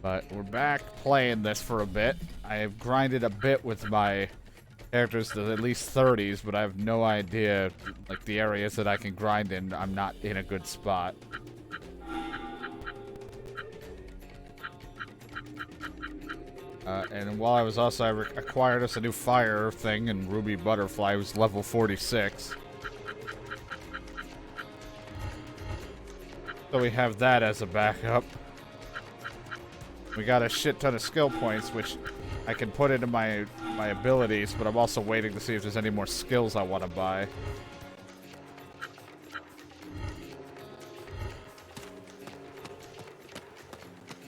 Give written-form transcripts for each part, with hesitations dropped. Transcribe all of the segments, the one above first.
But we're back playing this for a bit. I have grinded a bit with my characters to at least 30s, but I have no idea, like, the areas that I can grind in. I'm not in a good spot. And while I was also, I acquired us a new fire thing, and Ruby Butterfly was level 46. So we have that as a backup. We got a shit ton of skill points, which I can put into my abilities, but I'm also waiting to see if there's any more skills I want to buy.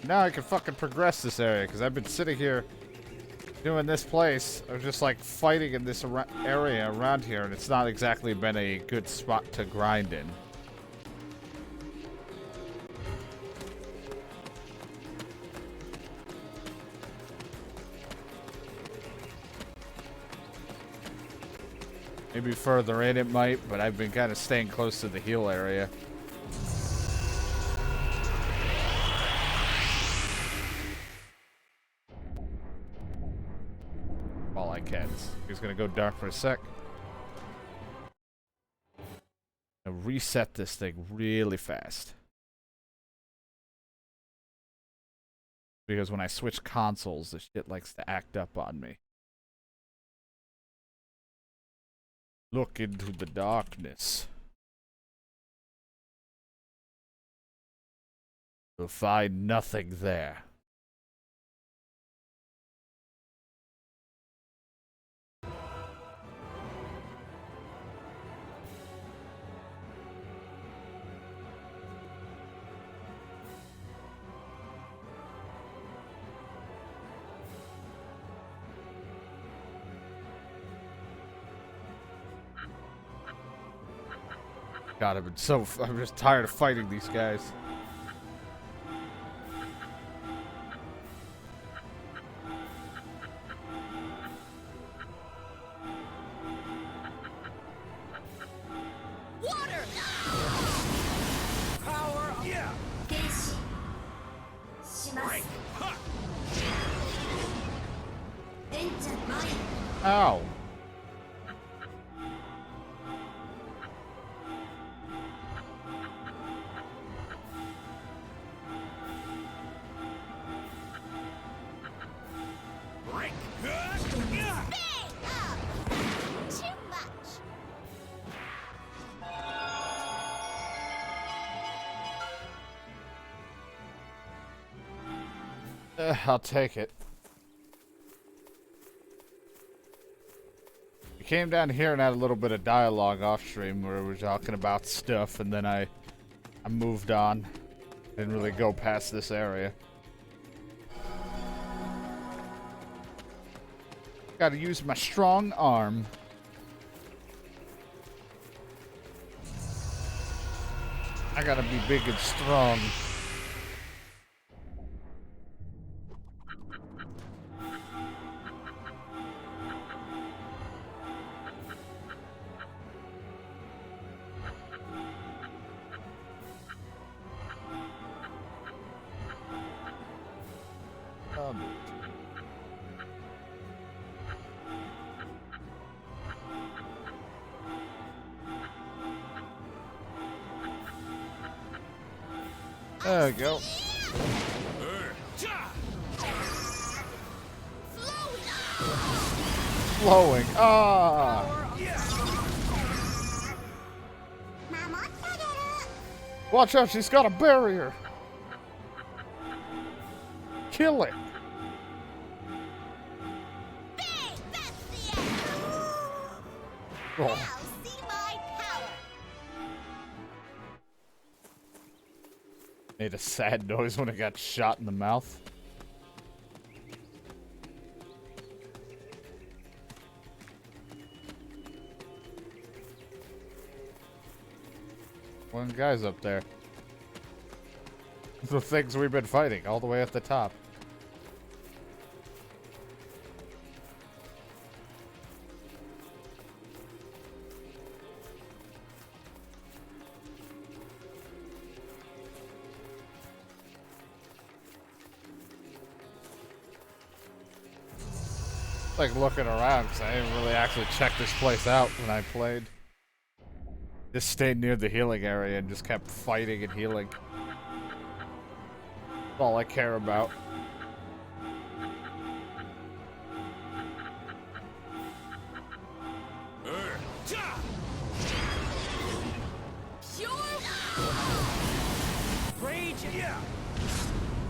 Now I can fucking progress this area, because I've been sitting here doing this place. I'm just like fighting in this area around here, and it's not exactly been a good spot to grind in. Maybe further in it might, but I've been kind of staying close to the heal area. All I can. He's gonna go dark for a sec. I'll reset this thing really fast. Because when I switch consoles, this shit likes to act up on me. Look into the darkness. You'll find nothing there. God, I'm just tired of fighting these guys. Water! Power! Yeah! Ow. I'll take it. We came down here and had a little bit of dialogue off stream where we were talking about stuff, and then I moved on. Didn't really go past this area. Gotta use my strong arm. I gotta be big and strong. There we go. Flowing. Ah! Watch out, she's got a barrier. Kill it. Oh. Made a sad noise when it got shot in the mouth. One guy's up there. The things we've been fighting all the way at the top. Like looking around because I didn't really actually check this place out when I played. Just stayed near the healing area and just kept fighting and healing. That's all I care about. Rage, yeah.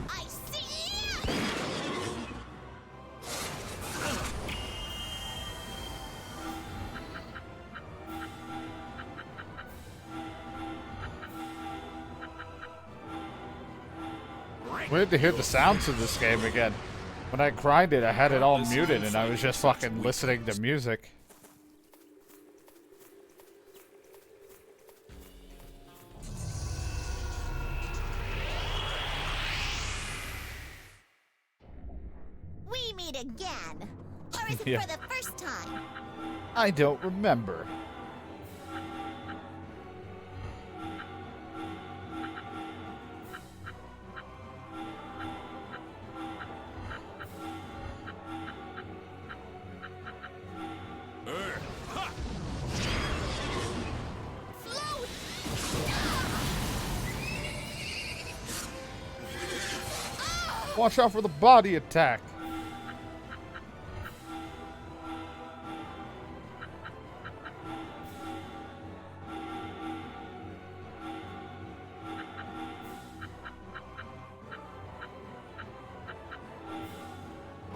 I see. Weird to hear the sounds of this game again. When I grinded, I had it all muted and I was just fucking listening to music. We meet again. Or is it Yeah. for the first time? I don't remember. Watch out for the body attack.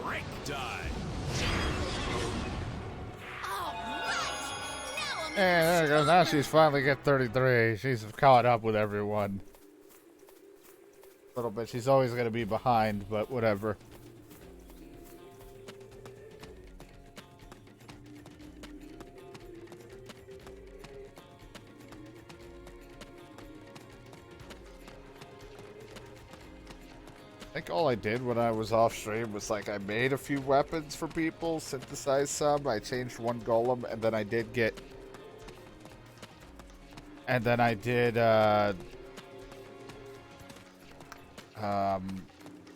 Break die. And there it goes. Now she's finally get 33. She's caught up with everyone. A little bit. She's always going to be behind, but whatever. I think all I did when I was off stream was like I made a few weapons for people, synthesized some, I changed one golem, and then I did get... And then I did,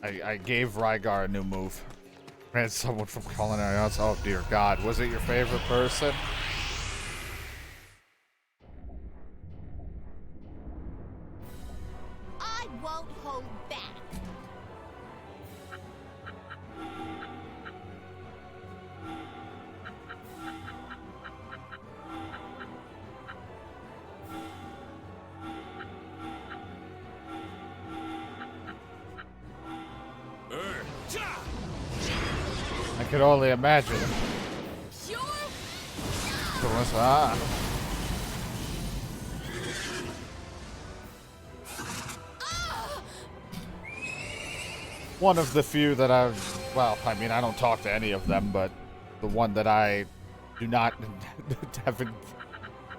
I gave Rygar a new move. Ran someone from Culinary Arts. Oh dear God, was it your favorite person? I won't hold back. I could only imagine. Sure. So what's that? One of the few that I've, well, I mean, I don't talk to any of them, but the one that I do not, haven't,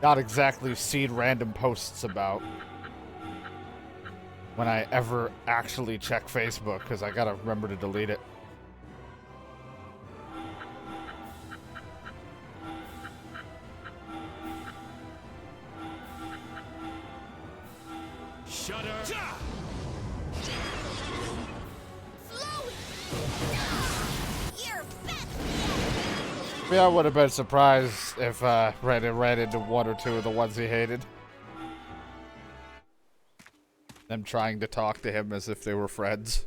not exactly seen random posts about when I ever actually check Facebook, because I gotta remember to delete it. Shudder. Yeah, I would have been surprised if Brandon ran into one or two of the ones he hated. Them trying to talk to him as if they were friends.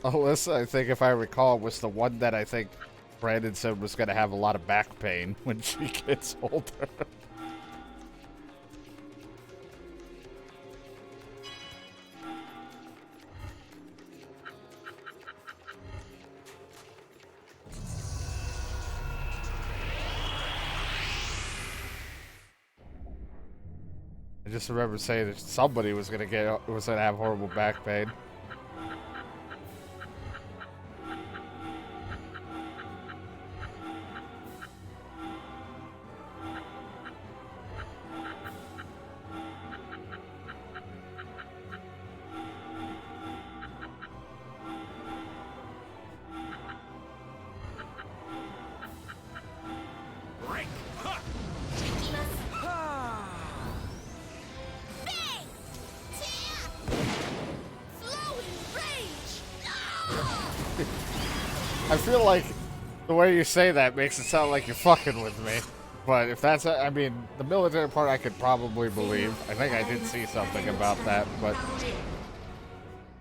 Alyssa, I think if I recall, was the one that I think Brandon said was going to have a lot of back pain when she gets older. I just remember saying that somebody was going to have horrible back pain. I feel like the way you say that makes it sound like you're fucking with me. But if that's, I mean, the military part I could probably believe. I think I did see something about that, but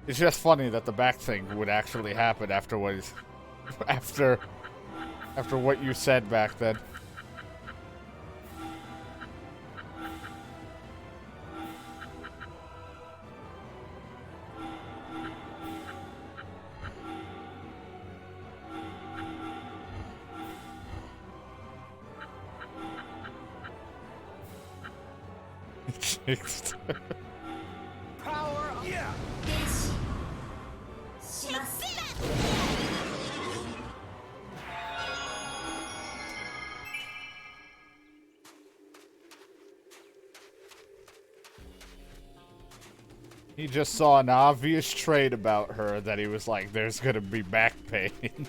it's just funny that the back thing would actually happen after what is, after what you said back then. Jinxed. Power. Yeah. He just saw an obvious trait about her that he was like, there's gonna be back pain.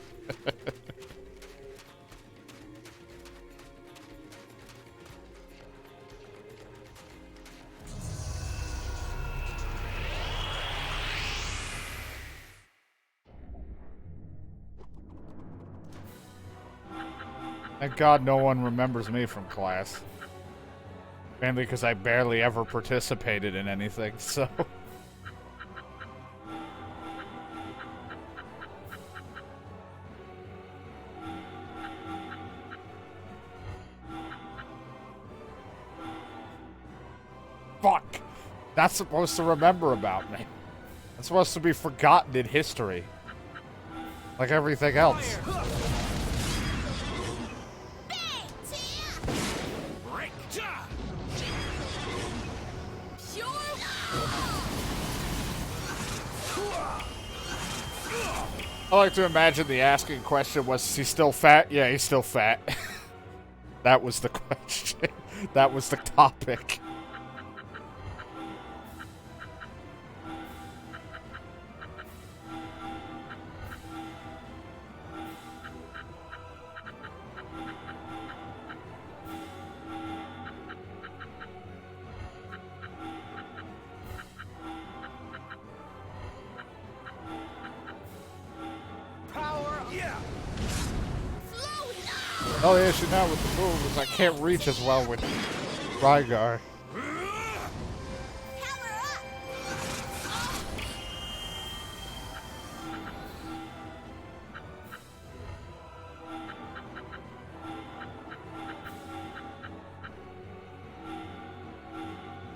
Thank God no one remembers me from class. Mainly because I barely ever participated in anything, so... Fuck! That's supposed to remember about me. That's supposed to be forgotten in history. Like everything else. I like to imagine the asking question was, is he still fat? Yeah, he's still fat. That was the question. That was the topic. Oh, the issue now with the move is I can't reach as well with Rygar.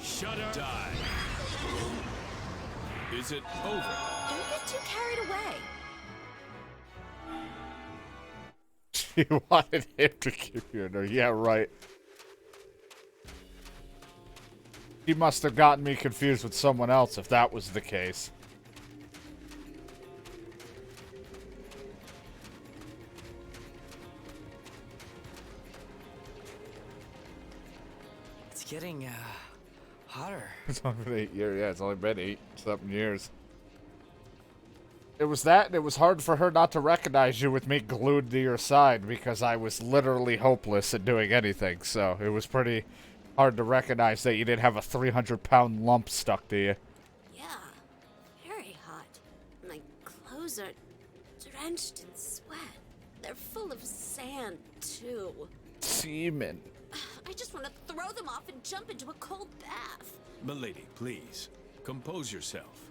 Shut up. Die. Is it over? Don't get too carried away. She wanted him to keep you in there. Yeah, right. He must have gotten me confused with someone else if that was the case. It's getting, hotter. It's only been 8 years. Yeah, it's only been 8-something years. It was that, and it was hard for her not to recognize you with me glued to your side because I was literally hopeless at doing anything, so it was pretty hard to recognize that you didn't have a 300-pound lump stuck to you. Yeah, very hot. My clothes are drenched in sweat. They're full of sand, too. Semen. I just want to throw them off and jump into a cold bath. Milady, please. Compose yourself.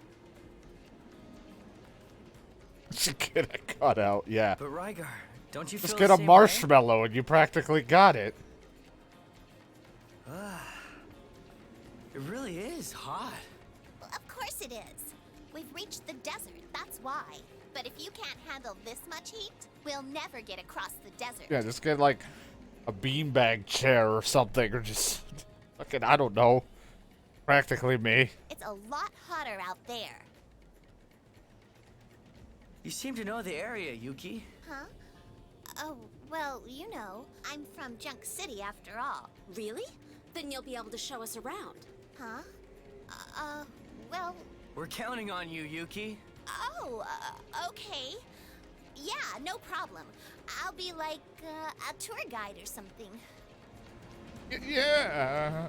Just get a cutout, yeah. But Rygar, don't you Just feel get the a same marshmallow and you practically got it. way? It really is hot. Well, of course it is. We've reached the desert, that's why. But if you can't handle this much heat, we'll never get across the desert. Yeah, just get like a beanbag chair or something, or just fucking, I don't know. Practically me. It's a lot hotter out there. You seem to know the area, Yuki. Huh? Oh, well, you know, I'm from Junk City after all. Really? Then you'll be able to show us around. Huh? Well, We're counting on you, Yuki. oh, okay. Yeah, no problem. I'll be like, a tour guide or something. Yeah.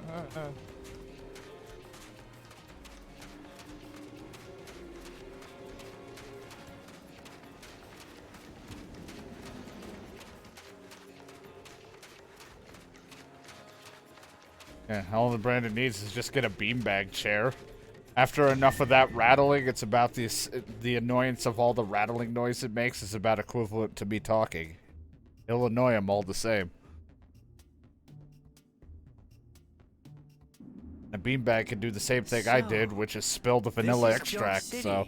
Yeah, all that Brandon needs is just get a beanbag chair. After enough of that rattling, it's about the annoyance of all the rattling noise it makes is about equivalent to me talking. It'll annoy him all the same. A beanbag can do the same thing I did, which is spill the vanilla extract, so...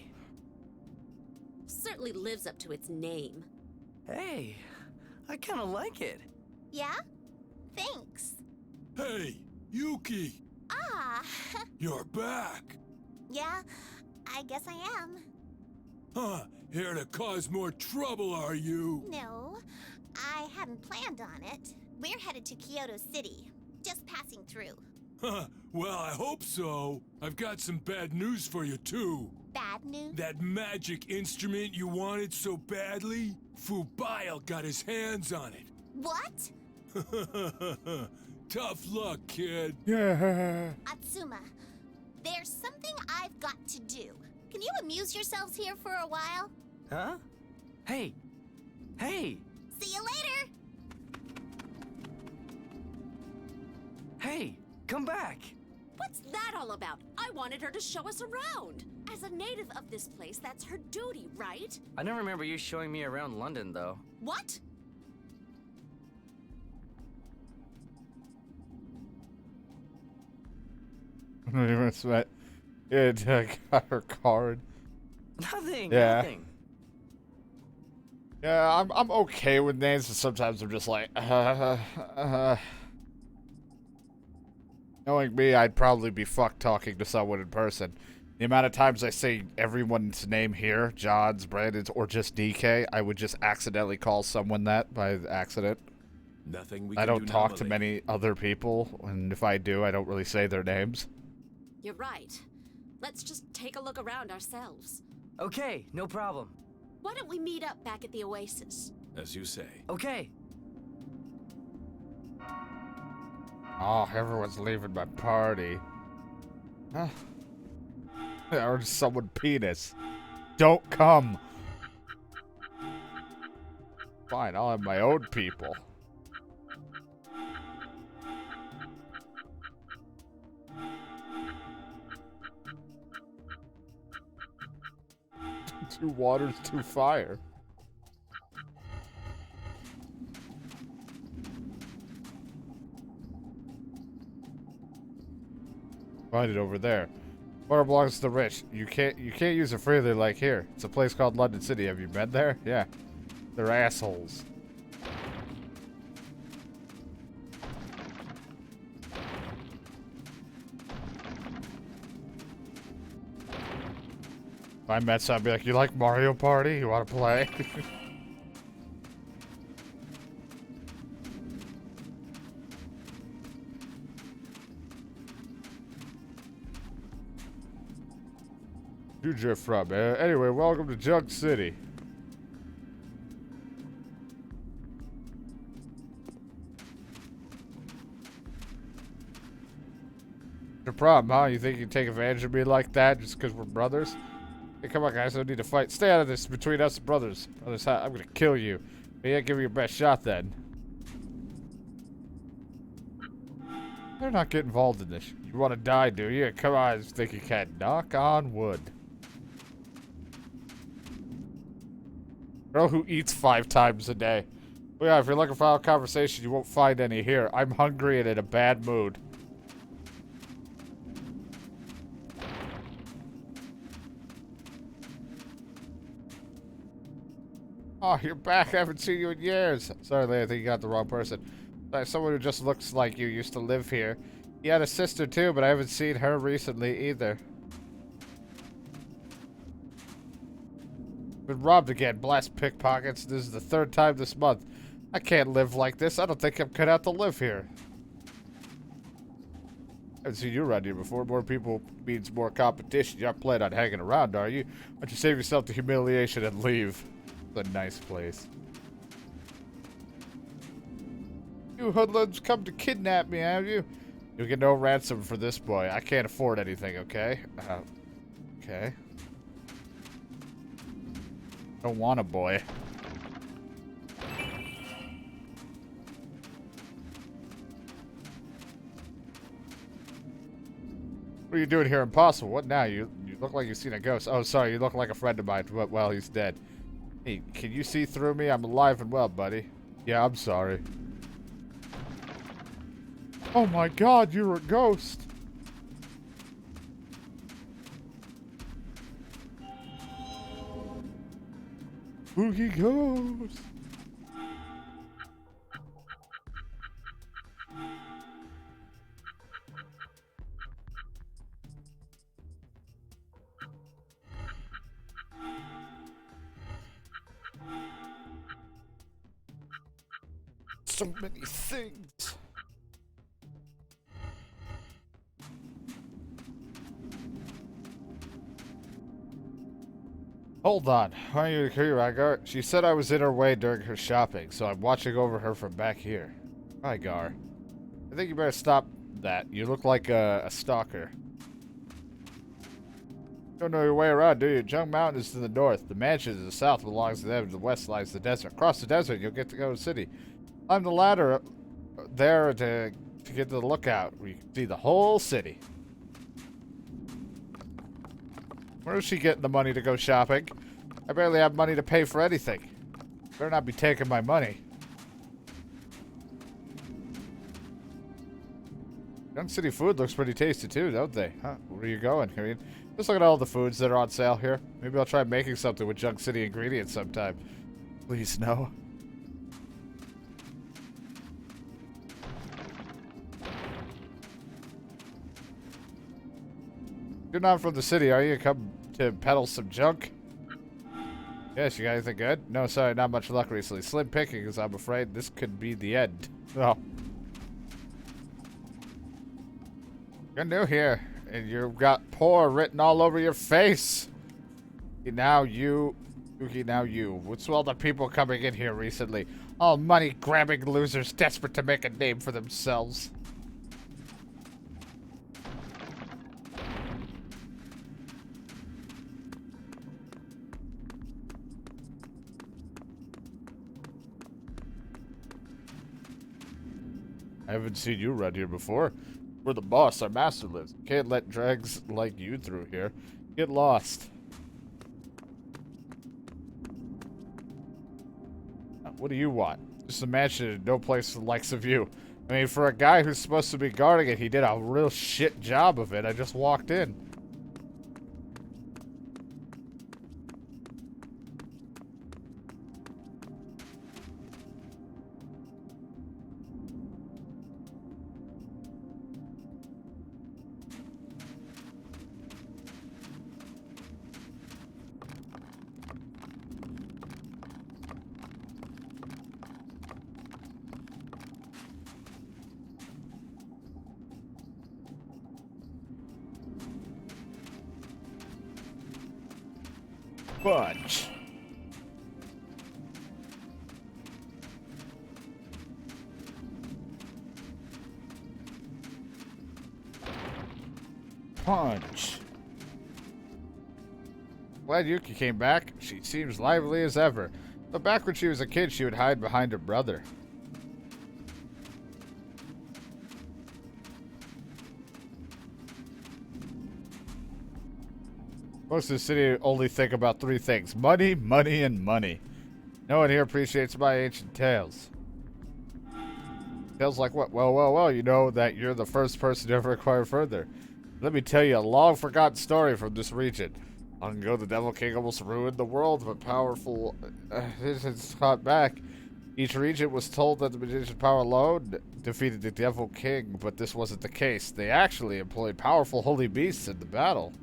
Certainly lives up to its name. Hey, I kind of like it. Yeah? Thanks. Hey, Yuki! Ah, You're back! yeah, I guess I am. Huh, here to cause more trouble, are you? No, I hadn't planned on it. We're headed to Kyoto City, just passing through. Huh, well, I hope so. I've got some bad news for you, too. Bad news? That magic instrument you wanted so badly? Fubail got his hands on it. What? Tough luck, kid. Yeah. Atsuma, there's something I've got to do. Can you amuse yourselves here for a while? Huh? Hey. Hey. See you later! Hey, come back. What's that all about? I wanted her to show us around. As a native of this place, that's her duty, right? I don't remember you showing me around London, though. What? I don't even sweat. It got her card. Nothing. Yeah. Nothing. Yeah, I'm okay with names, but sometimes I'm just like, Knowing me, I'd probably be fucked talking to someone in person. The amount of times I say everyone's name here, John's, Brandon's, or just DK, I would just accidentally call someone that by accident. Nothing we I can don't do talk now, to milady. many other people, and if I do, I don't really say their names. You're right. Let's just take a look around ourselves. Okay, no problem. Why don't we meet up back at the Oasis? As you say. Okay. Oh, everyone's leaving my party. Huh? Or someone penis. Don't come. Fine, I'll have my own people. Two waters, two fire. Find it over there. Water belongs to the rich. You can't use it freely like here. It's a place called London City. Have you been there? Yeah. They're assholes. If I met someone, I'd be like, you like Mario Party? You want to play? You drift from. Anyway, welcome to Junk City. The problem, huh? You think you can take advantage of me like that just because we're brothers? Hey, come on, guys. I don't need to fight. Stay out of this between us brothers. Brothers, I'm gonna kill you. Yeah, give me your best shot then. They're not getting involved in this. You want to die, do you? Come on, I think you can. Knock on wood. Girl who eats 5 times a day. Well, yeah, if you're looking for a conversation, you won't find any here. I'm hungry and in a bad mood. Oh, you're back. I haven't seen you in years. Sorry, Leigh, I think you got the wrong person. Someone who just looks like you used to live here. You had a sister too, but I haven't seen her recently either. Been robbed again. Blast pickpockets. This is the 3rd time this month. I can't live like this. I don't think I'm cut out to live here. I haven't seen you around here before. More people means more competition. You're not planning on hanging around, are you? Why don't you save yourself the humiliation and leave? It's a nice place. You hoodlums come to kidnap me, have you? You'll get no ransom for this boy. I can't afford anything, okay? Okay. Don't want a boy. What are you doing here, Impossible? What now? You look like you've seen a ghost. Oh, sorry, you look like a friend of mine. Well, he's dead. Hey, can you see through me? I'm alive and well, buddy. Yeah, I'm sorry. Oh my god, you're a ghost. Spooky ghost. So many things. Hold on. Are you here, Rygar? She said I was in her way during her shopping, so I'm watching over her from back here. Rygar, I think you better stop that. You look like a stalker. You don't know your way around, do you? Jung Mountain is to the north. The mansion to the south belongs to them. To the west lies the desert. Across the desert, you'll get to go to the city. Climb the ladder there to get to the lookout, where you can see the whole city. Where is she getting the money to go shopping? I barely have money to pay for anything. Better not be taking my money. Young City food looks pretty tasty too, don't they? Huh? Where are you going? I mean, just look at all the foods that are on sale here. Maybe I'll try making something with Junk City ingredients sometime. Please, no. You're not from the city, are you? Come to peddle some junk? Yes, you got anything good? No, sorry, not much luck recently. Slim pickings, I'm afraid. This could be the end. Oh. You're new here, and you've got poor written all over your face. Now you. What's all the people coming in here recently? All money-grabbing losers desperate to make a name for themselves. I haven't seen you around here before. We're the boss, our master lives. Can't let dregs like you through here. Get lost. What do you want? Just a mansion and no place for the likes of you. I mean, for a guy who's supposed to be guarding it, he did a real shit job of it. I just walked in. Bunch. Punch. Glad Yuki came back. She seems lively as ever. But back when she was a kid, she would hide behind her brother. Most of the city only think about three things. Money, money, and money. No one here appreciates my ancient tales. Tales like what? Well, you know that you're the first person to ever acquire further. Let me tell you a long-forgotten story from this region. Long ago, the Devil King almost ruined the world, but powerful magicians fought back. Each region was told that the magician power alone defeated the Devil King, but this wasn't the case. They actually employed powerful holy beasts in the battle.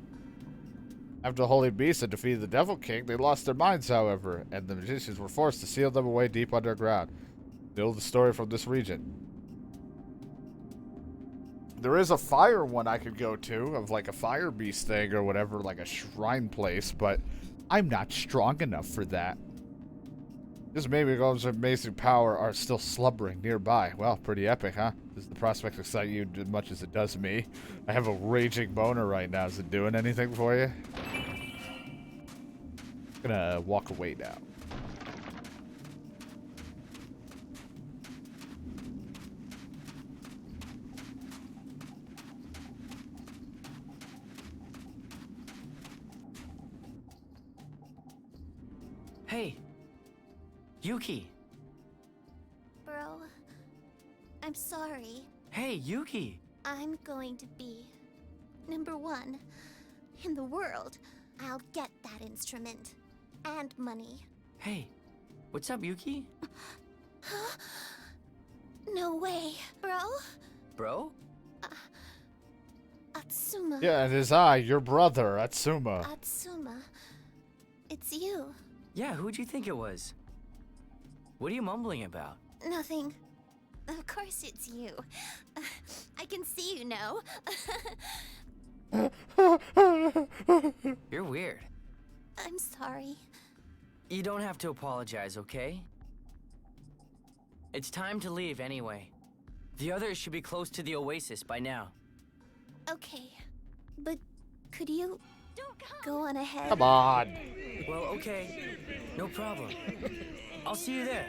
After the Holy Beasts had defeated the Devil King, they lost their minds, however, and the magicians were forced to seal them away deep underground. Still the story from this region. There is a fire one I could go to, of like a fire beast thing or whatever, like a shrine place, but I'm not strong enough for that. This maybe goes amazing power are still slumbering nearby. Well, pretty epic, huh? Does the prospect excite you as much as it does me? I have a raging boner right now. Is it doing anything for you? I'm gonna walk away now. Hey, Yuki. Bro, I'm sorry. Hey, Yuki. I'm going to be #1 in the world. I'll get that instrument and money. Hey, what's up, Yuki? No way, bro. Bro? Atsuma. Yeah, it is I, your brother, Atsuma. Atsuma. It's you. Yeah, who'd you think it was? What are you mumbling about? Nothing. Of course it's you. I can see you know. You're weird. I'm sorry. You don't have to apologize, okay? It's time to leave anyway. The others should be close to the oasis by now. Okay. But could you go on ahead? Come on. Well, okay. No problem. I'll see you there.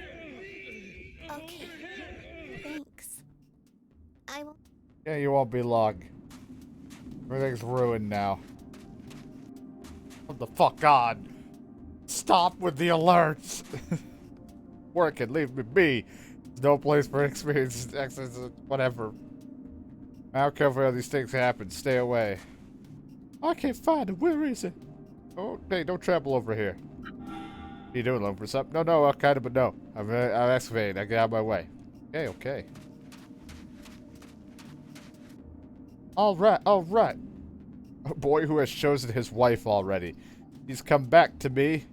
Okay. Thanks. I will. Yeah, you won't be long. Everything's ruined now. What the fuck on? Stop with the alerts. Working, leave me be. There's no place for experienced exits, whatever. I don't care if all these things happen. Stay away. I can't find it. Where is it? Oh, hey, don't trample over here. What are you doing, looking for something? No, kind of, but no. I'm excavating. I get out of my way. Okay. All right. A boy who has chosen his wife already. He's come back to me.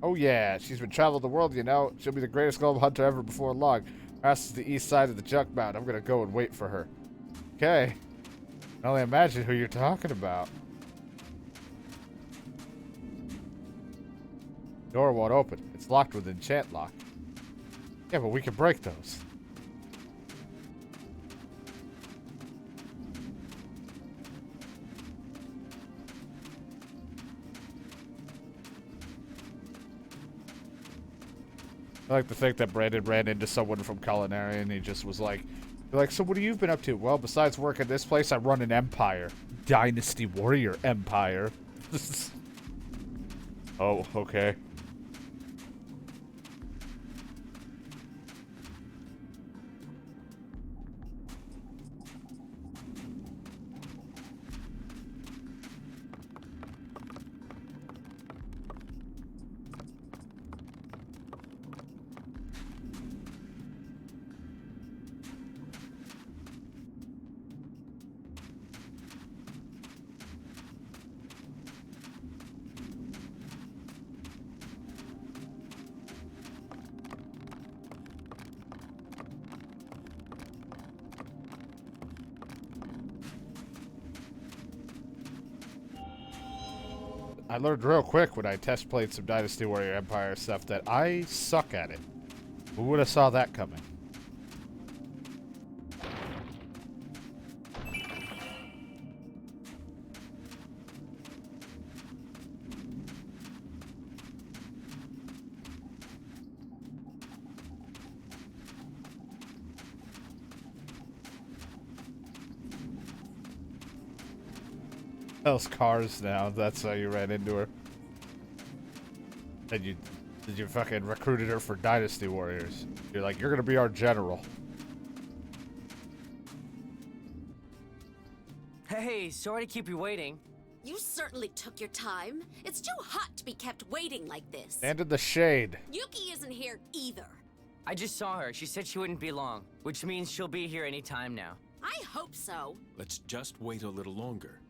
Oh yeah, she's been traveling the world, you know. She'll be the greatest golem hunter ever before long. That's is the east side of the junk mountain. I'm gonna go and wait for her. Okay. I can only imagine who you're talking about. Door won't open. It's locked with enchant lock. Yeah, but we can break those. I like to think that Brandon ran into someone from culinary and he just was like, so what have you been up to? Well, besides work at this place, I run an empire. Dynasty Warrior Empire. Oh, okay. I learned real quick when I test played some Dynasty Warrior Empire stuff that I suck at it. Who would have saw that coming? Those cars now. That's how you ran into her. And you fucking recruited her for Dynasty Warriors. You're like, you're gonna be our general. Hey, sorry to keep you waiting. You certainly took your time. It's too hot to be kept waiting like this. Stand in the shade. Yuki isn't here either. I just saw her. She said she wouldn't be long, which means she'll be here any time now. I hope so. Let's just wait a little longer.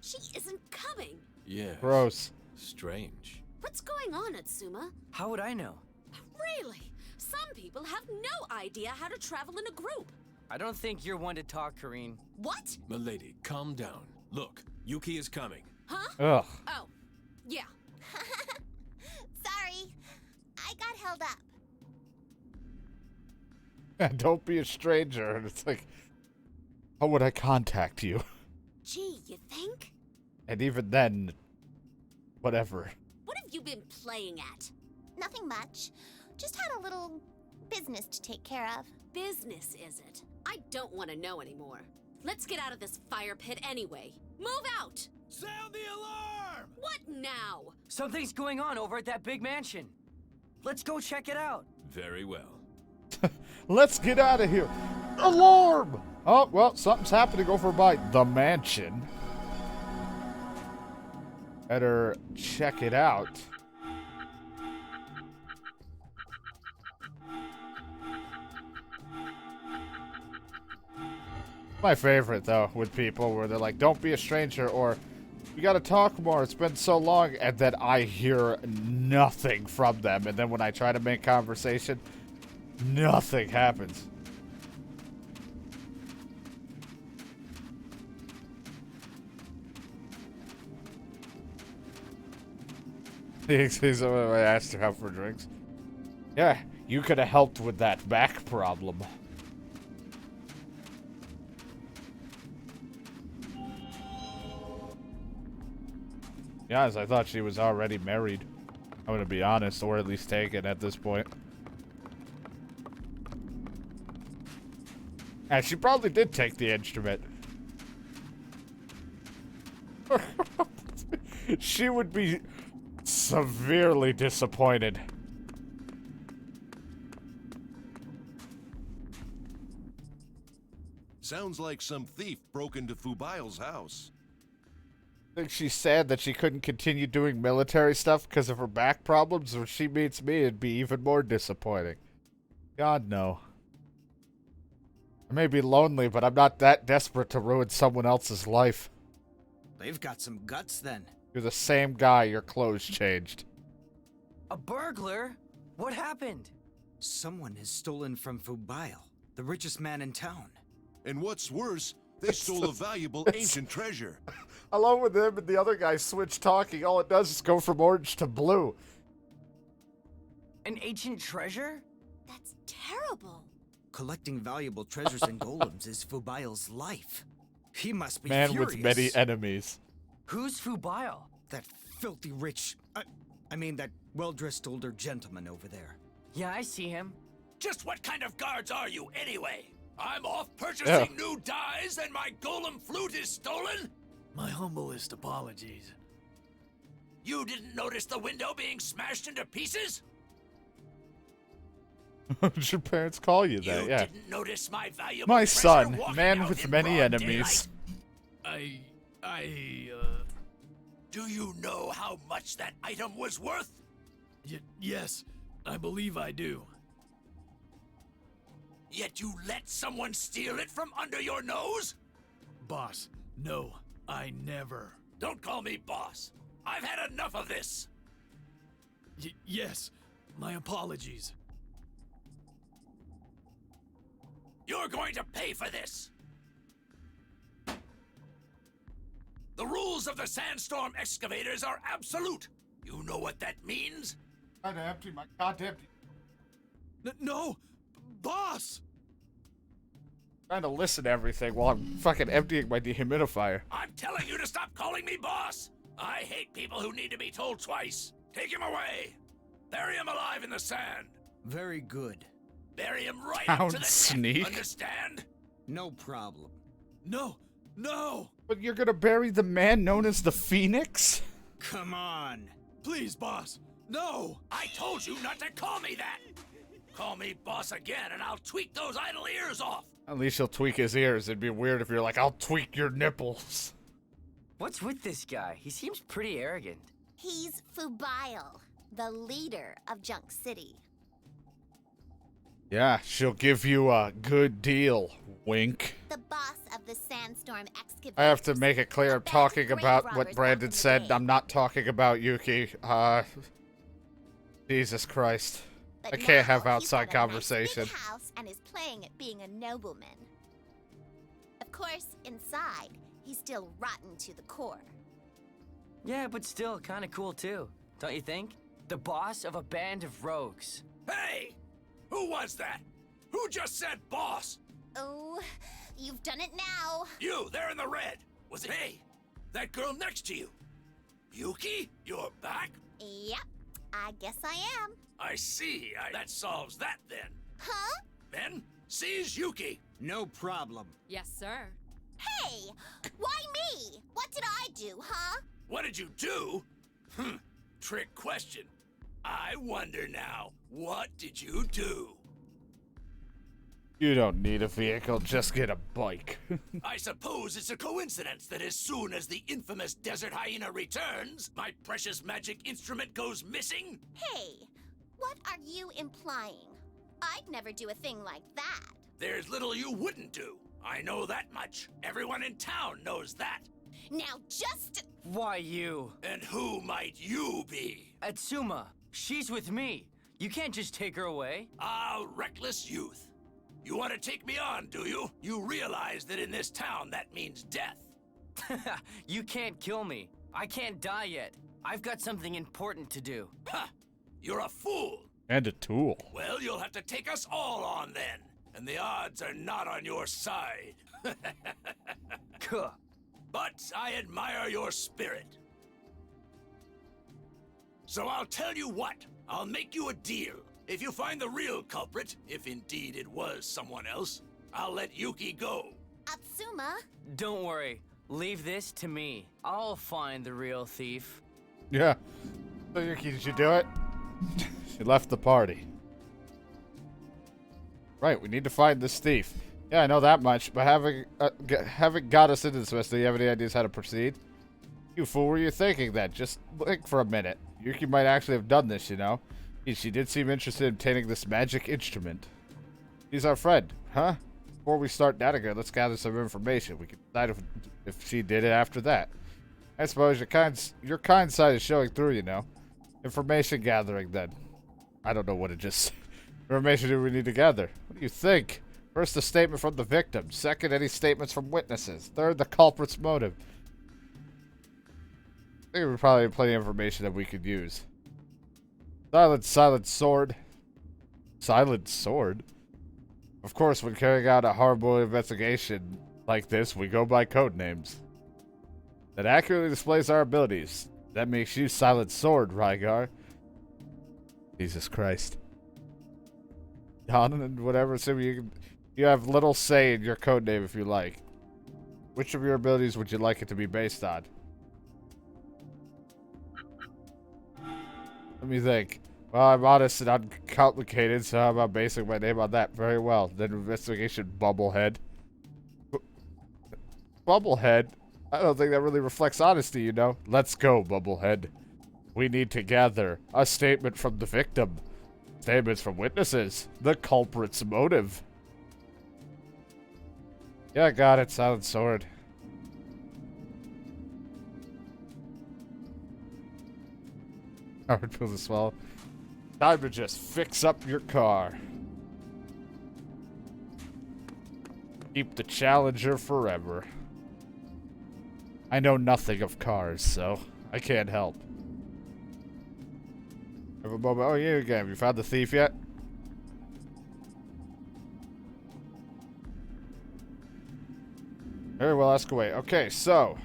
She isn't coming. Yeah. Gross. Strange. What's going on, Atsuma? How would I know? Really? Some people have no idea how to travel in a group. I don't think you're one to talk, Kareen. What? Milady, calm down. Look, Yuki is coming. Huh? Ugh. Oh, yeah. Sorry. I got held up. Don't be a stranger. And it's like, how would I contact you? Gee, you think? And even then, whatever. What have you been playing at? Nothing much. Just had a little business to take care of. Business, is it? I don't want to know anymore. Let's get out of this fire pit anyway. Move out! Sound the alarm! What now? Something's going on over at that big mansion. Let's go check it out. Very well. Let's get out of here. Alarm! Oh, well, something's happening over by the mansion. Better check it out. My favorite, though, with people where they're like, don't be a stranger, or we gotta talk more, it's been so long, and then I hear nothing from them, and then when I try to make conversation, nothing happens. I asked her out for drinks. Yeah, you could have helped with that back problem. Yeah, I thought she was already married. I'm gonna be honest, or at least taken at this point. And she probably did take the instrument. She would be severely disappointed. Sounds like some thief broke into Fubile's house. I think she's sad that she couldn't continue doing military stuff because of her back problems. When she meets me, it'd be even more disappointing. God, no. I may be lonely, but I'm not that desperate to ruin someone else's life. They've got some guts then. You're the same guy, your clothes changed. A burglar? What happened? Someone has stolen from Fubile, the richest man in town. And what's worse, they stole a valuable ancient treasure. Along with him and the other guy switch talking, all it does is go from orange to blue. An ancient treasure? That's terrible. Collecting valuable treasures and golems is Fubile's life. He must be Man furious. with many enemies. Who's Fubile? That filthy rich... I mean that well-dressed older gentleman over there. Yeah, I see him. Just what kind of guards are you, anyway? I'm off purchasing new dyes and my Golem Flute is stolen? My humblest apologies. You didn't notice the window being smashed into pieces? Did your parents call you that? You Yeah. didn't notice my valuable My treasure son, walking man out with in many broad enemies. daylight? Do you know how much that item was worth? Yes, I believe I do. Yet you let someone steal it from under your nose? Boss, no, I never. Don't call me boss. I've had enough of this. Yes, my apologies. You're going to pay for this. The rules of the Sandstorm excavators are absolute. You know what that means? Trying to empty my goddamn... No, boss! Trying to listen to everything while I'm fucking emptying my dehumidifier. I'm telling you to stop calling me boss. I hate people who need to be told twice. Take him away. Bury him alive in the sand. Very good. Bury him right Town up to the sneak. neck, understand? No problem. No! But you're gonna bury the man known as the Phoenix? Come on. Please, boss! No! I told you not to call me that. Call me boss again and I'll tweak those idle ears off. At least he'll tweak his ears. It'd be weird if you're like, I'll tweak your nipples. What's with this guy? He seems pretty arrogant. He's Fubile, the leader of Junk City. Yeah, she'll give you a good deal. Wink. The boss of the Sandstorm excavators. I have to make it clear I'm talking about what Brandon said. I'm not talking about Yuki. Jesus Christ. But I can't now have he's outside got a nice conversation. big house and is playing at being a nobleman. Of course, inside, he's still rotten to the core. Yeah, but still kind of cool too, don't you think? The boss of a band of rogues. Hey! Who was that? Who just said boss? Oh, you've done it now. You, there in the red. Was it? Hey, that girl next to you. Yuki, you're back? Yep, I guess I am. I see. That solves that then. Huh? Then, seize Yuki. No problem. Yes, sir. Hey! Why me? What did I do, huh? What did you do? Trick question. I wonder now, what did you do? You don't need a vehicle, just get a bike. I suppose it's a coincidence that as soon as the infamous desert hyena returns, my precious magic instrument goes missing? Hey, what are you implying? I'd never do a thing like that. There's little you wouldn't do. I know that much. Everyone in town knows that. Now just... Why you? And who might you be? Atsuma, she's with me. You can't just take her away. Ah, reckless youth. You want to take me on, do you? You realize that in this town that means death. You can't kill me. I can't die yet. I've got something important to do. Ha! You're a fool. And a tool. Well, you'll have to take us all on then. And the odds are not on your side. Kuh. But I admire your spirit. So I'll tell you what. I'll make you a deal. If you find the real culprit, if indeed it was someone else, I'll let Yuki go. Atsuma? Don't worry. Leave this to me. I'll find the real thief. Yeah. So Yuki, did you do it? She left the party. Right, we need to find this thief. Yeah, I know that much, but having got us into this mess, do you have any ideas how to proceed? You fool, were you thinking that? Just think for a minute. Yuki might actually have done this, you know? She did seem interested in obtaining this magic instrument. He's our friend, huh? Before we start nagging her, let's gather some information. We can decide if she did it after that. I suppose your kind side is showing through, you know? Information gathering, then. I don't know what it just... information do we need to gather? What do you think? First, the statement from the victim. Second, any statements from witnesses. Third, the culprit's motive. I think we probably have plenty of information that we could use. Silent sword. Silent sword? Of course, when carrying out a horrible investigation like this, we go by code names. That accurately displays our abilities. That makes you Silent Sword, Rygar. Jesus Christ. Don and whatever, so you have little say in your code name if you like. Which of your abilities would you like it to be based on? Let me think. Well, I'm honest and uncomplicated, so how about basing my name on that? Very well. Then investigation, Bubblehead. Bubblehead? I don't think that really reflects honesty, you know? Let's go, Bubblehead. We need to gather a statement from the victim. Statements from witnesses. The culprit's motive. Yeah, I got it. Silent Sword. Howard pills as well. Time to just fix up your car. Keep the Challenger forever. I know nothing of cars, so I can't help. Have a moment. Oh, you again. Have you found the thief yet? Very well, ask away. Okay, so.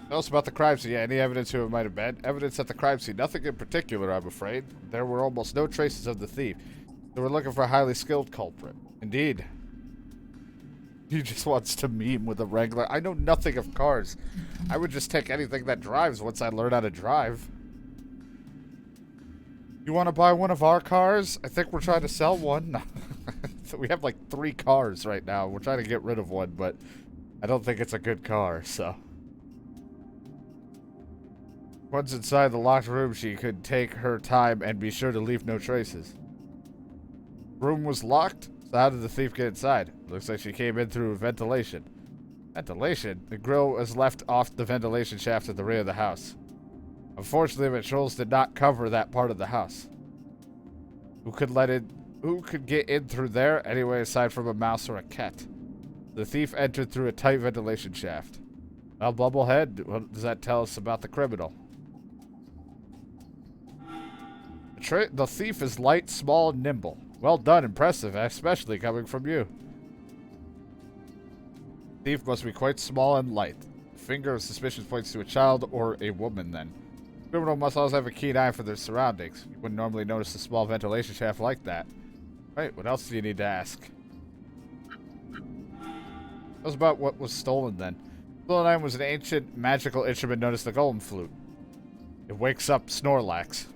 Tell us about the crime scene. Yeah, any evidence who it might have been? Evidence at the crime scene. Nothing in particular, I'm afraid. There were almost no traces of the thief. So we're looking for a highly skilled culprit. Indeed. He just wants to meme with a regular. I know nothing of cars. I would just take anything that drives once I learn how to drive. You want to buy one of our cars? I think we're trying to sell one. So we have like 3 cars right now. We're trying to get rid of one, but I don't think it's a good car, so. Once inside the locked room, she could take her time and be sure to leave no traces. Room was locked? So how did the thief get inside? Looks like she came in through ventilation. Ventilation? The grill was left off the ventilation shaft at the rear of the house. Unfortunately, the patrols did not cover that part of the house. Who could get in through there anyway aside from a mouse or a cat? The thief entered through a tight ventilation shaft. Well, Bubblehead, what does that tell us about the criminal? The thief is light, small, and nimble. Well done, impressive, especially coming from you. Thief must be quite small and light. Finger of suspicion points to a child or a woman, then. Criminal must also have a keen eye for their surroundings. You wouldn't normally notice a small ventilation shaft like that. Right, what else do you need to ask? That was about what was stolen then. Stolen item was an ancient magical instrument known as the Golem Flute. It wakes up Snorlax.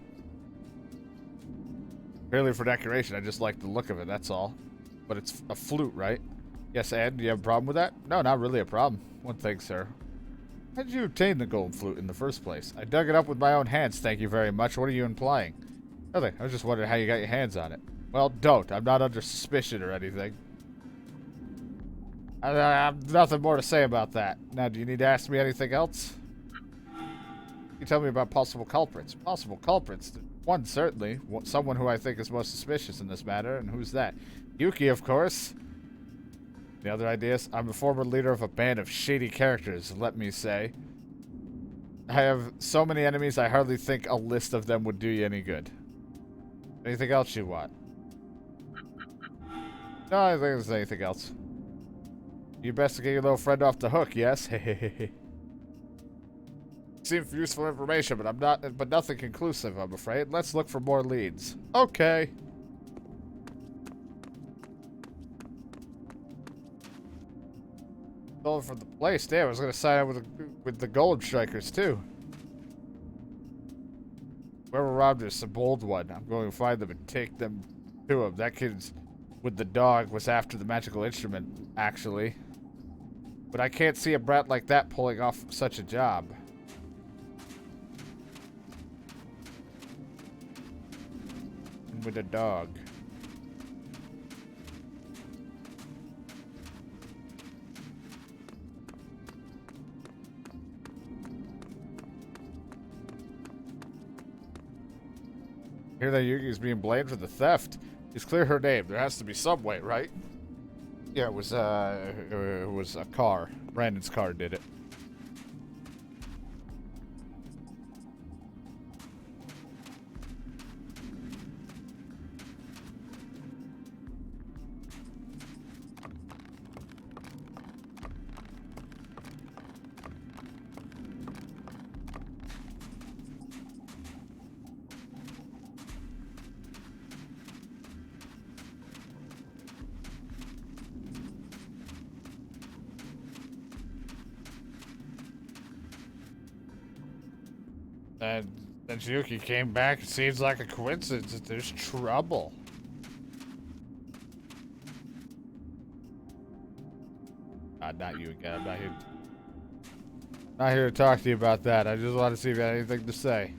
Barely for decoration, I just like the look of it, that's all. But it's a flute, right? Yes, Ed, do you have a problem with that? No, not really a problem. One thing, sir. How did you obtain the Golden Flute in the first place? I dug it up with my own hands, thank you very much. What are you implying? Nothing. I was just wondering how you got your hands on it. Well, don't. I'm not under suspicion or anything. I have nothing more to say about that. Now, do you need to ask me anything else? You can tell me about possible culprits. Possible culprits? One, certainly. Someone who I think is most suspicious in this matter. And who's that? Yuki, of course. The other ideas? I'm a former leader of a band of shady characters, let me say. I have so many enemies, I hardly think a list of them would do you any good. Anything else you want? No, I don't think there's anything else. You best to get your little friend off the hook, yes? Seems useful information, but nothing conclusive, I'm afraid. Let's look for more leads. Okay. Stolen from the place. Damn, I was gonna sign up with the Golem Strikers too. Whoever robbed us, a bold one. I'm going to find them and take them to him. That kid with the dog was after the magical instrument, actually. But I can't see a brat like that pulling off such a job. And with a dog. Hear that Yuki's being blamed for the theft. It's clear her name. There has to be some way, right? Yeah, it was a car. Brandon's car did it. And then Yuki came back. It seems like a coincidence that there's trouble. Not you again. I'm not here to talk to you about that. I just want to see if you had anything to say.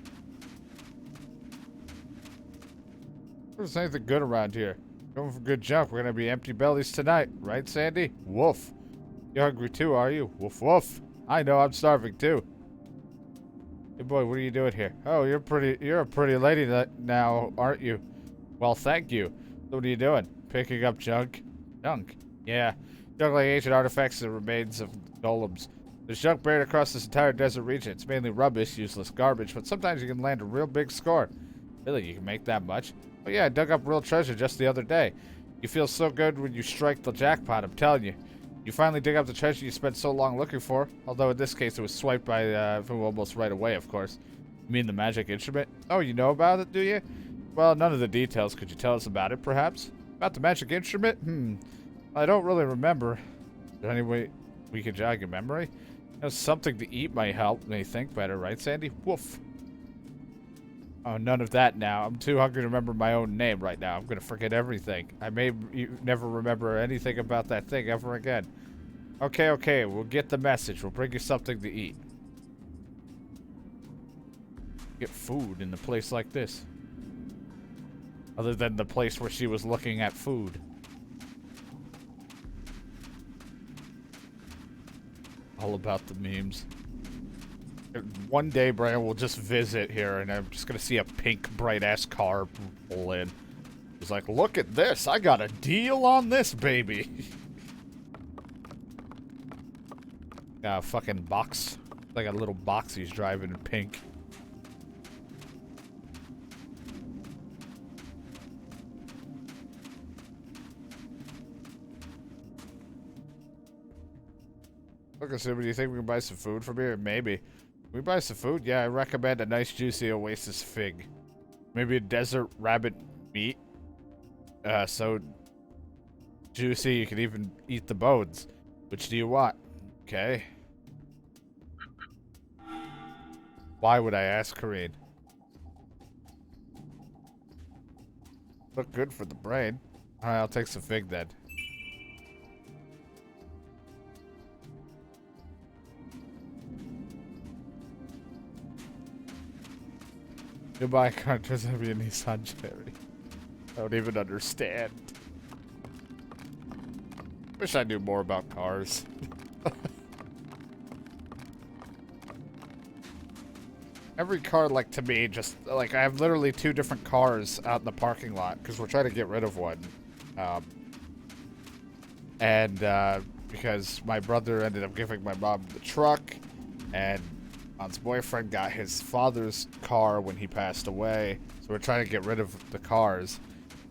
There's anything good around here. Going for good junk. We're gonna be empty bellies tonight, right, Sandy? Woof. You're hungry too, are you? Woof woof. I know. I'm starving too. Hey boy, what are you doing here? Oh, you're a pretty lady now, aren't you? Well, thank you. So what are you doing? Picking up junk? Junk? Yeah. Junk like ancient artifacts and remains of golems. There's junk buried across this entire desert region. It's mainly rubbish, useless garbage, but sometimes you can land a real big score. Really, you can make that much? Oh yeah, I dug up real treasure just the other day. You feel so good when you strike the jackpot, I'm telling you. You finally dig up the treasure you spent so long looking for. Although in this case it was swiped by from almost right away, of course. You mean the magic instrument? Oh, you know about it, do you? Well, none of the details. Could you tell us about it, perhaps? About the magic instrument? I don't really remember. Is there any way we could jog your memory? You know, something to eat might help me think better, right, Sandy? Woof. Oh, none of that now. I'm too hungry to remember my own name right now. I'm going to forget everything. I may never remember anything about that thing ever again. Okay, we'll get the message. We'll bring you something to eat. Get food in a place like this. Other than the place where she was looking at food. All about the memes. One day, Brian will just visit here, and I'm just gonna see a pink, bright-ass car pull in. He's like, look at this! I got a deal on this, baby! Got a fucking box. Like a little box he's driving in pink. Okay, so do you think we can buy some food from here? Maybe. We buy some food? Yeah, I recommend a nice juicy oasis fig. Maybe a desert rabbit meat. So juicy you can even eat the bones. Which do you want? Okay. Why would I ask Kareen? Look good for the brain. Alright, I'll take some fig then. Goodbye, car. Turns out to be a Nissan Cherry. I don't even understand. Wish I knew more about cars. Every car, like, to me, just, like, I have literally 2 different cars out in the parking lot, because we're trying to get rid of one. Because my brother ended up giving my mom the truck, and Mom's boyfriend got his father's car when he passed away, so we're trying to get rid of the cars.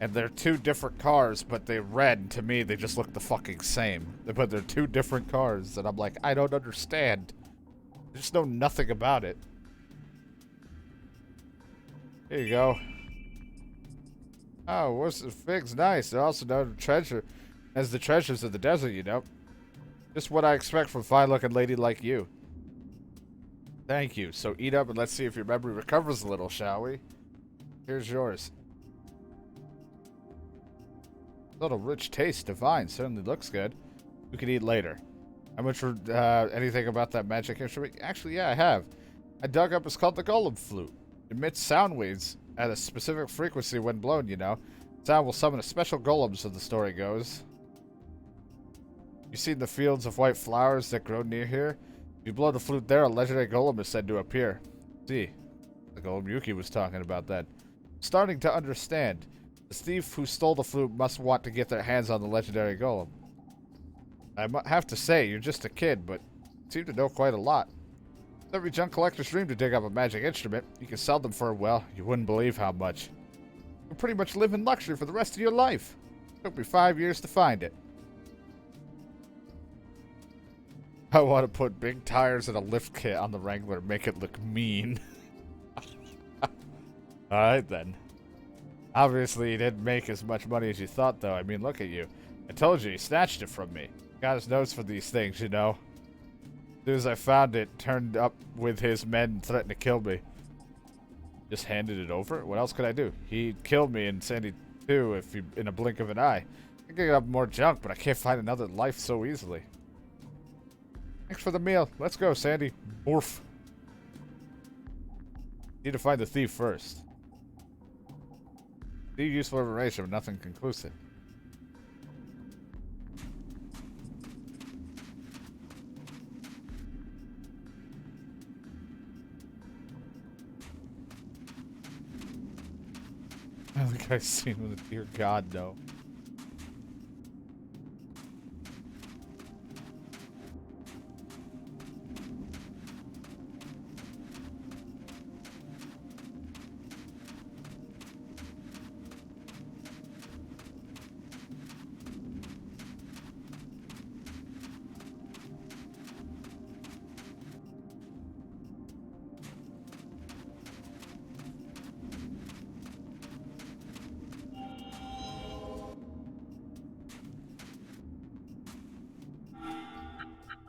And they're 2 different cars, but they red, to me, they just look the fucking same. But they're 2 different cars, and I'm like, I don't understand. I just know nothing about it. Here you go. Oh, what's the figs? Nice. They're also known as the treasures of the desert, you know. Just what I expect from a fine-looking lady like you. Thank you. So eat up and let's see if your memory recovers a little, shall we? Here's yours. A little rich taste, divine. Certainly looks good. We can eat later. How much for anything about that magic instrument? Actually, yeah, I have. I dug up. It's called the Golem Flute. It emits sound waves at a specific frequency when blown, you know. Sound will summon a special golem, so the story goes. You seen the fields of white flowers that grow near here? If you blow the flute there, a legendary golem is said to appear. See, the golem Yuki was talking about that. Starting to understand. The thief who stole the flute must want to get their hands on the legendary golem. I have to say, you're just a kid, but you seem to know quite a lot. Every junk collector's dream to dig up a magic instrument. You can sell them for, well, you wouldn't believe how much. You'll pretty much live in luxury for the rest of your life. It took me 5 years to find it. I want to put big tires and a lift kit on the Wrangler, make it look mean. Alright then. Obviously, you didn't make as much money as you thought, though. I mean, look at you. I told you, he snatched it from me. Got his nose for these things, you know. As soon as I found it, turned up with his men and threatened to kill me. Just handed it over? What else could I do? He'd kill me and Sandy too if he, in a blink of an eye. I can get up more junk, but I can't find another life so easily. Thanks for the meal. Let's go, Sandy. Morph. Need to find the thief first. Need useful information, but nothing conclusive. I don't think I've seen with a dear God, no.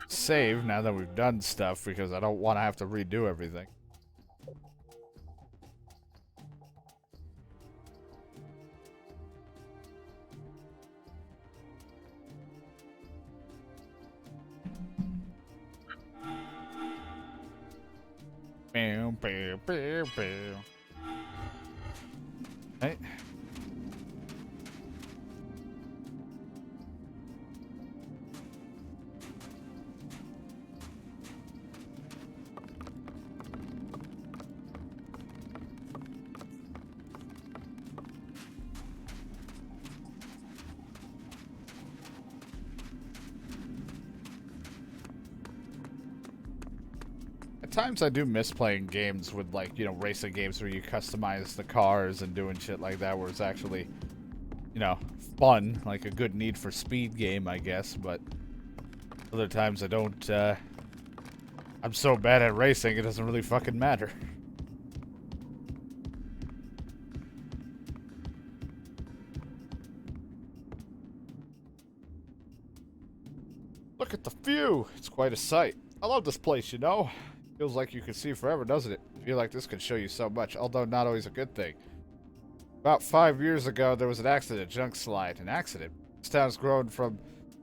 Save now that we've done stuff because I don't want to have to redo everything. Hey. Times I do miss playing games with, like, you know, racing games where you customize the cars and doing shit like that where it's actually, you know, fun, like a good Need for Speed game, I guess, but other times I don't, I'm so bad at racing it doesn't really fucking matter. Look at the view. It's quite a sight. I love this place, you know. Feels like you can see forever, doesn't it? I feel like this could show you so much, although not always a good thing. About 5 years ago, there was an accident, junk slide. An accident? This town's grown from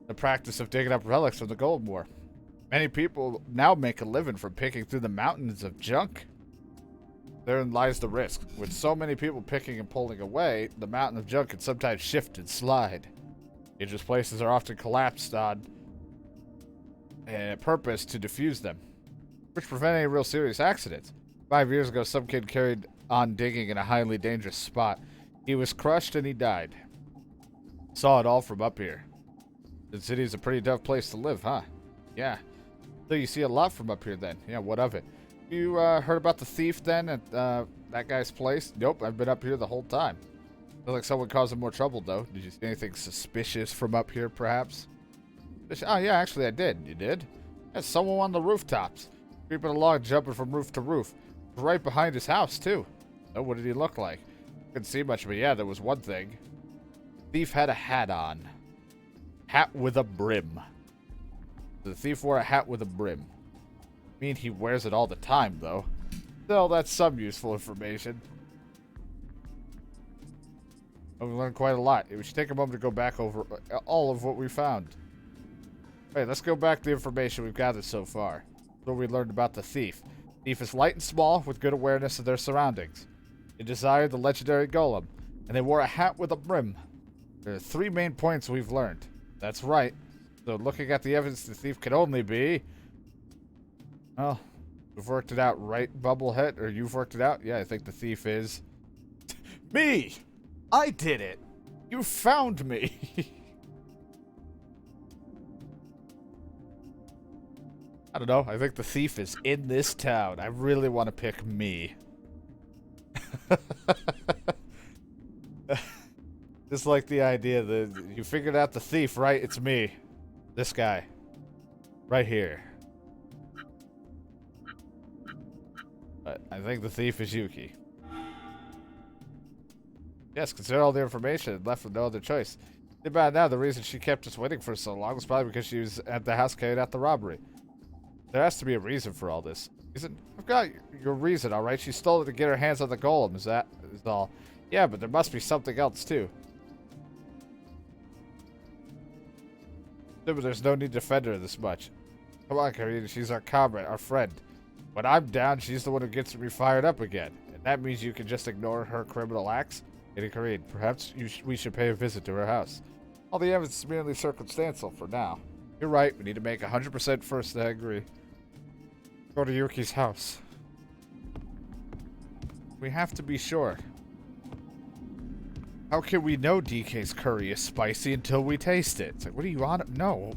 the practice of digging up relics from the Gold War. Many people now make a living from picking through the mountains of junk. Therein lies the risk. With so many people picking and pulling away, the mountain of junk can sometimes shift and slide. Dangerous places are often collapsed on purpose to defuse them, which prevent any real serious accidents. 5 years ago, some kid carried on digging in a highly dangerous spot. He was crushed and he died. Saw it all from up here. The city's a pretty tough place to live, huh? Yeah. So you see a lot from up here then. Yeah, what of it? You heard about the thief then at that guy's place? Nope, I've been up here the whole time. Feels like someone causing more trouble though. Did you see anything suspicious from up here perhaps? Oh yeah, actually I did. You did? Yeah, someone on the rooftops. Creeping along, jumping from roof to roof. Right behind his house too. Oh, what did he look like? Couldn't see much, but yeah, there was one thing. Thief had a hat on. Hat with a brim. The thief wore a hat with a brim. I mean, he wears it all the time, though. Still, that's some useful information. Oh, we learned quite a lot. We should take a moment to go back over all of what we found. Hey, let's go back to the information we've gathered so far. What we learned about the thief. Thief is light and small, with good awareness of their surroundings. They desired the legendary golem, and they wore a hat with a brim. There are 3 main points we've learned. That's right. So looking at the evidence, the thief can only be... Well, we've worked it out, right, Bubblehead? Or you've worked it out? Yeah, I think the thief is... Me! I did it! You found me! I don't know. I think the thief is in this town. I really want to pick me. Just like the idea that you figured out the thief, right? It's me. This guy. Right here. But I think the thief is Yuki. Yes, consider all the information and left with no other choice. Too bad now, the reason she kept us waiting for so long was probably because she was at the house carrying out the robbery. There has to be a reason for all this. I've got your reason, alright? She stole it to get her hands on the golem, is all. Yeah, but there must be something else, too. But there's no need to defend her this much. Come on, Karina, she's our comrade, our friend. When I'm down, she's the one who gets me fired up again. And that means you can just ignore her criminal acts? Getting Karine, perhaps we should pay a visit to her house. All the evidence is merely circumstantial for now. You're right, we need to make 100% first, I agree. Go to Yuki's house. We have to be sure. How can we know DK's curry is spicy until we taste it? It's like, what are you on? No.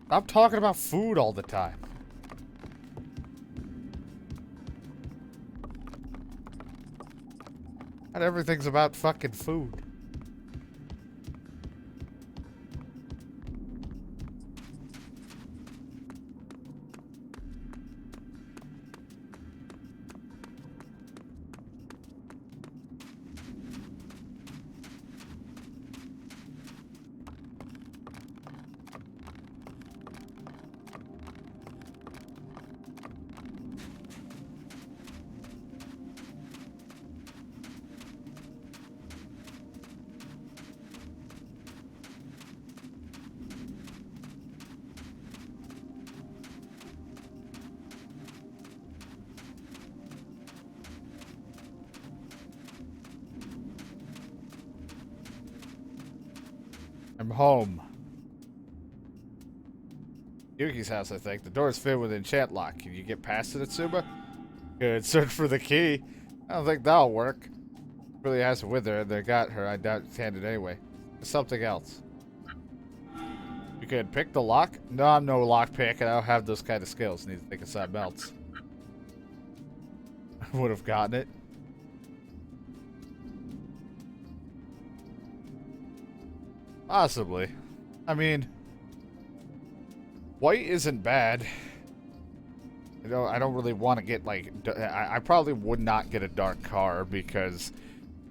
I'm talking about food all the time. Not everything's about fucking food. I'm home. Yuki's house, I think. The door's fitted with enchant lock. Can you get past it, Atsuba? Good. Search for the key. I don't think that'll work. Really has it with her, and they got her. I doubt it's handed anyway. There's something else. You could pick the lock? No, I'm no lock pick, and I don't have those kind of skills. Need to think of something else. I would have gotten it. Possibly. I mean, white isn't bad. I don't really want to get, like... I probably would not get a dark car because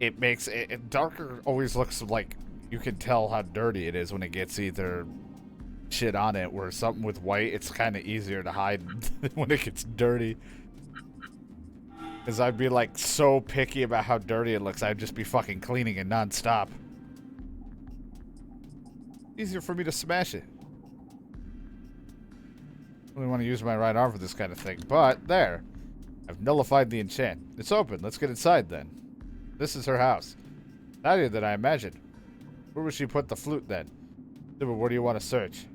it makes... darker always looks like you can tell how dirty it is when it gets either shit on it, where something with white, it's kind of easier to hide when it gets dirty. Because I'd be like so picky about how dirty it looks, I'd just be fucking cleaning it non-stop. Easier for me to smash it. I really want to use my right arm for this kind of thing, but there. I've nullified the enchant. It's open. Let's get inside then. This is her house. Tidier than I imagined. Where would she put the flute then? Where do you want to search?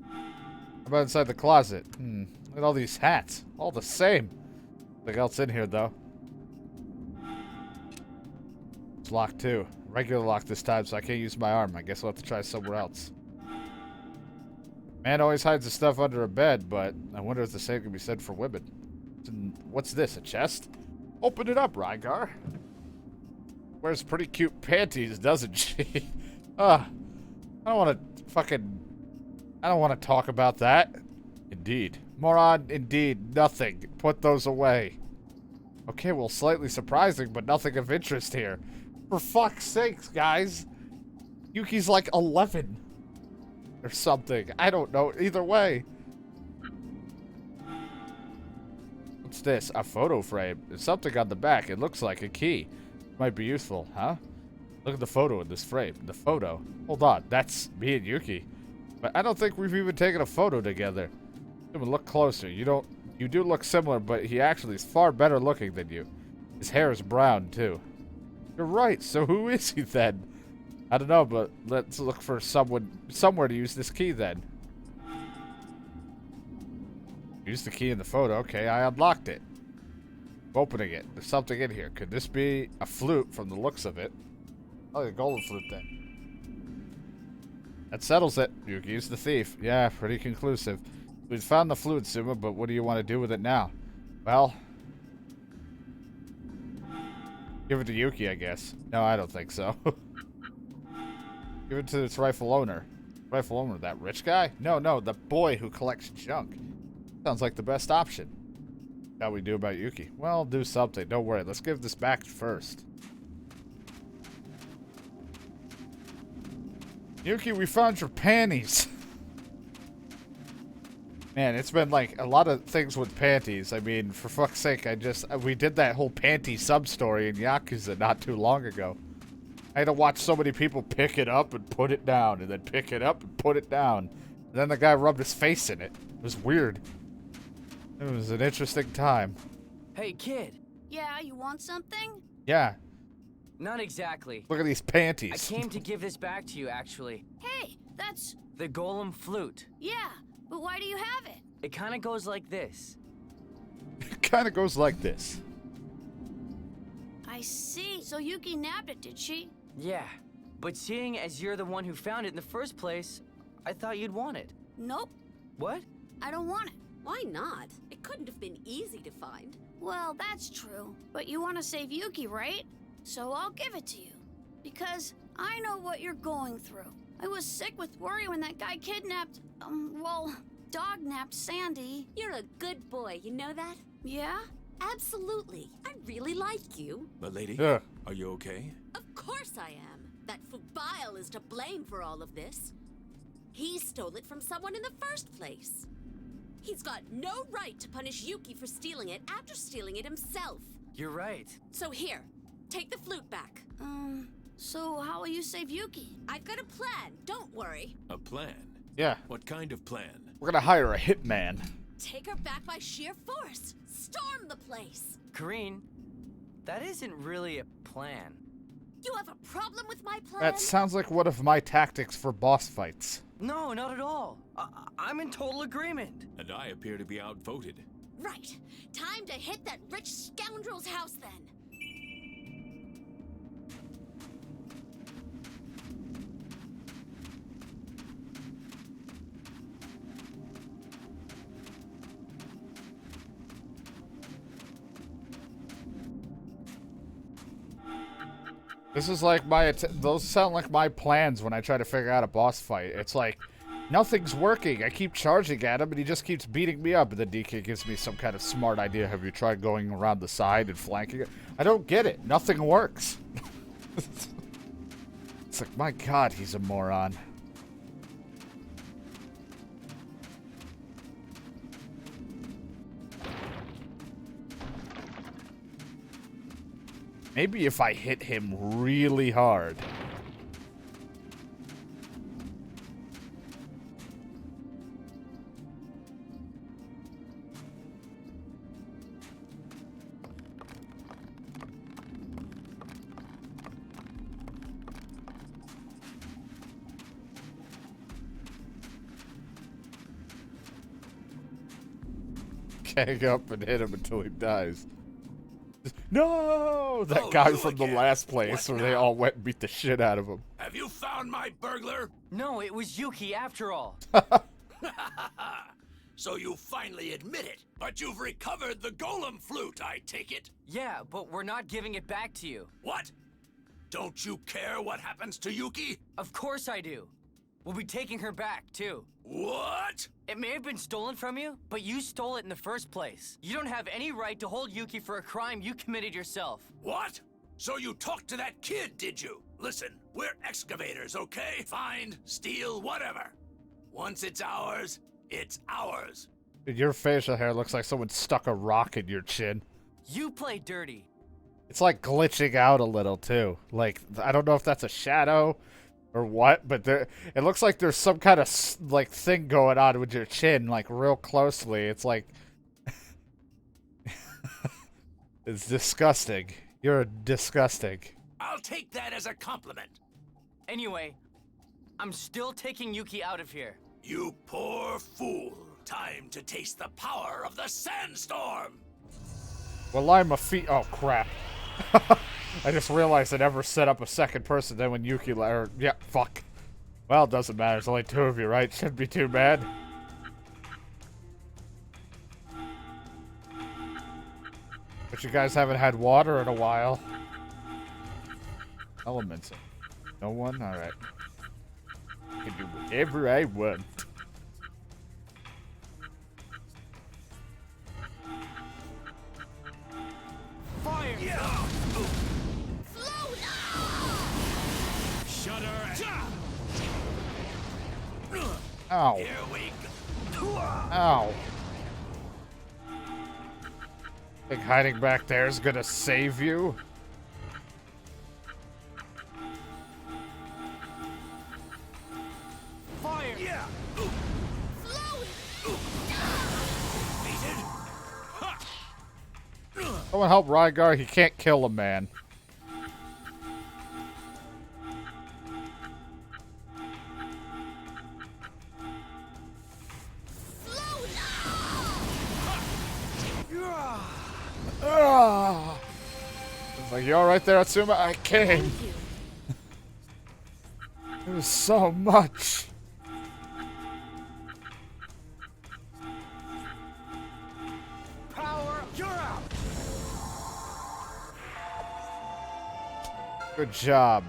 How about inside the closet? Look at all these hats. All the same. Nothing else in here though. It's locked too. Regular lock this time, so I can't use my arm. I guess I'll have to try somewhere else. Man always hides his stuff under a bed, but I wonder if the same can be said for women. What's this, a chest? Open it up, Rygar. Wears pretty cute panties, doesn't she? I don't want to talk about that. Indeed. Moron, indeed. Nothing. Put those away. Okay, well, slightly surprising, but nothing of interest here. For fuck's sakes, guys. Yuki's like 11. Or something. I don't know. Either way. What's this? A photo frame. There's something on the back. It looks like a key. Might be useful, huh? Look at the photo in this frame. The photo. Hold on. That's me and Yuki. But I don't think we've even taken a photo together. Look closer. You do look similar, but he actually is far better looking than you. His hair is brown, too. You're right. So who is he then? I don't know, but let's look for somewhere to use this key then. Use the key in the photo. Okay, I unlocked it. I'm opening it. There's something in here. Could this be a flute from the looks of it? Oh, the Golden Flute then. That settles it. Yuki's the thief. Yeah, pretty conclusive. We've found the flute, Suma, but what do you want to do with it now? Well, give it to Yuki, I guess. No, I don't think so. Give it to its rightful owner. Rightful owner, that rich guy? No, the boy who collects junk. Sounds like the best option. How we do about Yuki? Well, do something. Don't worry. Let's give this back first. Yuki, we found your panties. Man, it's been like a lot of things with panties. I mean, for fuck's sake, we did that whole panty sub-story in Yakuza not too long ago. I had to watch so many people pick it up and put it down, and then pick it up and put it down. And then the guy rubbed his face in it. It was weird. It was an interesting time. Hey, kid. Yeah, you want something? Yeah. Not exactly. Look at these panties. I came to give this back to you, actually. Hey, that's... The Golem Flute. Yeah, but why do you have it? It kind of goes like this. It kind of goes like this. I see. So Yuki nabbed it, did she? Yeah, but seeing as you're the one who found it in the first place, I thought you'd want it. Nope. What? I don't want it. Why not? It couldn't have been easy to find. Well, that's true. But you want to save Yuki, right? So I'll give it to you. Because I know what you're going through. I was sick with worry when that guy kidnapped, dog-napped Sandy. You're a good boy, you know that? Yeah? Absolutely. I really like you. My lady, Yeah. are you okay? Of course I am. That Fubile is to blame for all of this. He stole it from someone in the first place. He's got no right to punish Yuki for stealing it after stealing it himself. You're right. So here, take the flute back. So how will you save Yuki? I've got a plan, don't worry. A plan? Yeah. What kind of plan? We're gonna hire a hitman. Take her back by sheer force. Storm the place. Kareen, that isn't really a plan. You have a problem with my plan? That sounds like one of my tactics for boss fights. No, not at all. I'm in total agreement. And I appear to be outvoted. Right. Time to hit that rich scoundrel's house then. This is like those sound like my plans when I try to figure out a boss fight. It's like, nothing's working. I keep charging at him and he just keeps beating me up. And then DK gives me some kind of smart idea. Have you tried going around the side and flanking it? I don't get it. Nothing works. It's like, my God, he's a moron. Maybe if I hit him really hard. Hang up and hit him until he dies. No! That guy from the last place where they all went and beat the shit out of him. Have you found my burglar? No, it was Yuki after all. So you finally admit it. But you've recovered the Golem Flute, I take it. Yeah, but we're not giving it back to you. What? Don't you care what happens to Yuki? Of course I do. We'll be taking her back, too. What? It may have been stolen from you, but you stole it in the first place. You don't have any right to hold Yuki for a crime you committed yourself. What? So you talked to that kid, did you? Listen, we're excavators, okay? Find, steal, whatever. Once it's ours, it's ours. Your facial hair looks like someone stuck a rock in your chin. You play dirty. It's like glitching out a little, too. Like, I don't know if that's a shadow or what, but there, it looks like there's some kind of, like, thing going on with your chin, like, real closely. It's like... it's disgusting. You're disgusting. I'll take that as a compliment. Anyway, I'm still taking Yuki out of here. You poor fool. Time to taste the power of the sandstorm. Well, I'm a feet. Oh, crap. I just realized I never set up a second person then when Yuki... yeah, fuck. Well, it doesn't matter. There's only two of you, right? Shouldn't be too bad. But you guys haven't had water in a while. Elements. No one? Alright. I can do whatever I want. Fire! Yeah. Shudder. Ow. Here we go. Ow. Think hiding back there is gonna save you? Fire! Yeah. Someone help Rygar. He can't kill a man. It's like, you alright there, Atsuma? I came. It was so much. Power! You're out! Good job.